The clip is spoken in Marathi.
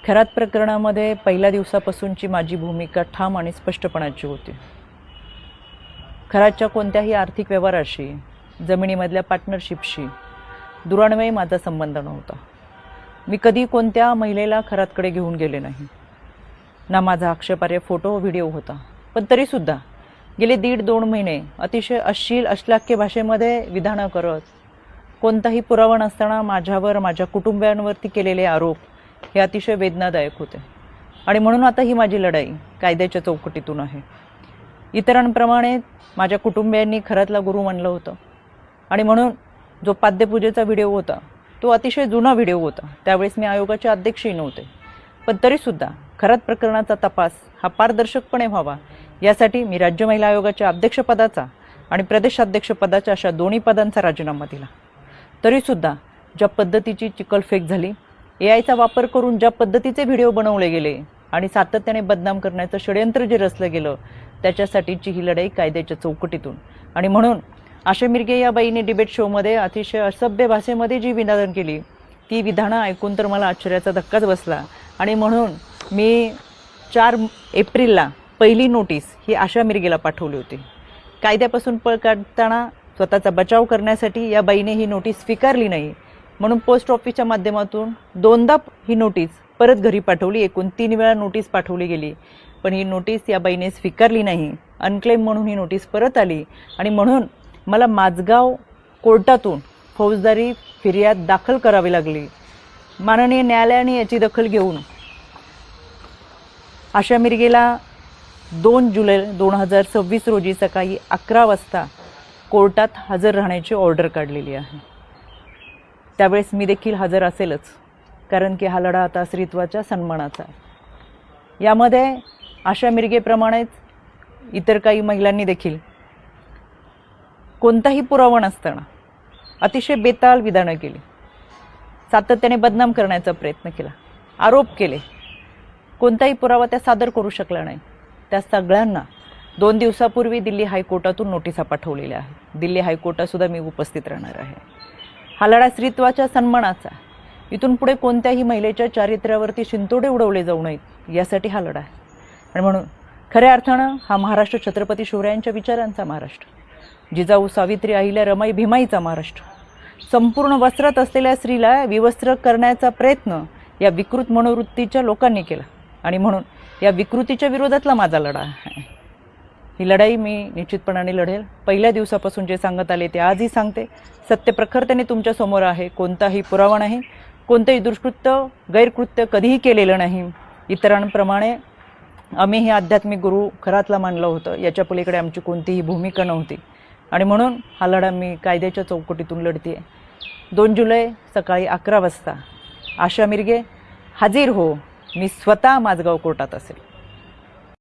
खरात प्रकरणामध्ये पहिल्या दिवसापासूनची माझी भूमिका ठाम आणि स्पष्टपणाची होती। खरातच्या कोणत्याही आर्थिक व्यवहाराशी, जमिनीमधल्या पार्टनरशिपशी दुरान्वये माझा संबंध नव्हता। मी कधी कोणत्या महिलेला खरातकडे घेऊन गेले नाही, ना माझा आक्षेपार्ह फोटो व्हिडिओ होता। पण तरीसुद्धा गेले 1.5-2 महिने अतिशय अश्लील अश्लाघ्य भाषेमध्ये विधानं करत, कोणताही पुरावा नसताना माझ्यावर माझ्या कुटुंबियांवरती केलेले आरोप हे अतिशय वेदनादायक होते। आणि म्हणून आता ही माझी लढाई कायद्याच्या चौकटीतून आहे। इतरांप्रमाणे माझ्या कुटुंबियांनी खरातला गुरु मानलं होतं आणि म्हणून जो पाद्यपूजेचा व्हिडिओ होता तो अतिशय जुना व्हिडिओ होता। त्यावेळेस मी आयोगाचे अध्यक्षही नव्हते, पण तरीसुद्धा खरात प्रकरणाचा तपास हा पारदर्शकपणे व्हावा यासाठी मी राज्य महिला आयोगाच्या अध्यक्षपदाचा आणि प्रदेशाध्यक्षपदाच्या अशा दोन्ही पदांचा राजीनामा दिला। तरीसुद्धा ज्या पद्धतीची चिखलफेक झाली, एआयचा वापर करून ज्या पद्धतीचे व्हिडिओ बनवले गेले आणि सातत्याने बदनाम करण्याचं षडयंत्र जे रचलं गेलं, त्याच्यासाठीची ही लढाई कायद्याच्या चौकटीतून। आणि म्हणून आशा मिरगे या बाईने डिबेट शोमध्ये अतिशय असभ्य भाषेमध्ये जी विधानं केली, ती विधानं ऐकून तर मला आश्चर्याचा धक्काच बसला। आणि म्हणून मी 4 एप्रिलला पहिली नोटीस ही आशा मिरगेला पाठवली होती। कायद्यापासून पळ काढताना स्वतःचा बचाव करण्यासाठी या बाईने ही नोटीस स्वीकारली नाही, म्हणून पोस्ट ऑफिसच्या माध्यमातून 2दा ही नोटीस परत घरी पाठवली। एकूण 3 वेळा नोटीस पाठवली गेली, पण ही नोटीस या बाईने स्वीकारली नाही। अनक्लेम म्हणून ही नोटीस परत आली आणि म्हणून मला माझगाव कोर्टातून फौजदारी फिर्याद दाखल करावी लागली। माननीय न्यायालयाने याची दखल घेऊन आशा मिरगेला 2 जुलै 2026 रोजी सकाळी 11 वाजता कोर्टात हजर राहण्याची ऑर्डर काढलेली आहे। त्यावेळेस मी देखील हजर असेलच, कारण की हा लढा आता स्त्रीत्वाच्या सन्मानाचा आहे। यामध्ये आशा मिरगेप्रमाणेच इतर काही महिलांनी देखील कोणताही पुरावा नसताना अतिशय बेताल विधानं केली, सातत्याने बदनाम करण्याचा प्रयत्न केला, आरोप केले। कोणताही पुरावा त्या सादर करू शकला नाही। त्या सगळ्यांना 2 दिवसापूर्वी दिल्ली हायकोर्टातून नोटिसा पाठवलेल्या आहेत। दिल्ली हायकोर्टातसुद्धा मी उपस्थित राहणार आहे। हा लढा स्त्रीत्वाच्या सन्मानाचा, इथून पुढे कोणत्याही महिलेच्या चारित्र्यावरती शिंतोडे उडवले जाऊ नयेत यासाठी हा लढा आहे। आणि म्हणून खऱ्या अर्थानं हा महाराष्ट्र छत्रपती शिवरायांच्या विचारांचा महाराष्ट्र, जिजाऊ सावित्री अहिल्या रमाई भीमाईचा महाराष्ट्र। संपूर्ण वस्त्रात असलेल्या स्त्रीला विवस्त्र करण्याचा प्रयत्न या विकृत मनोवृत्तीच्या लोकांनी केला आणि म्हणून या विकृतीच्या विरोधातला माझा लढा आहे। ही लढाई मी निश्चितपणाने लढेल। पहिल्या दिवसापासून जे सांगत आले ते आजही सांगते। सत्य प्रखरतेने तुमच्या समोर आहे। कोणताही पुरावा नाही, कोणतेही दुष्कृत्य गैरकृत्य कधीही केलेलं नाही। इतरांप्रमाणे आम्ही हे आध्यात्मिक गुरु खरातला मानलं होतं, याच्या पलीकडे आमची कोणतीही भूमिका नव्हती। आणि म्हणून हा लढा मी कायद्याच्या चौकटीतून लढते। 2 जुलै सकाळी 11 वाजता आशा मिरगे हाजीर हो, मी स्वतः माझगाव कोर्टात असेल।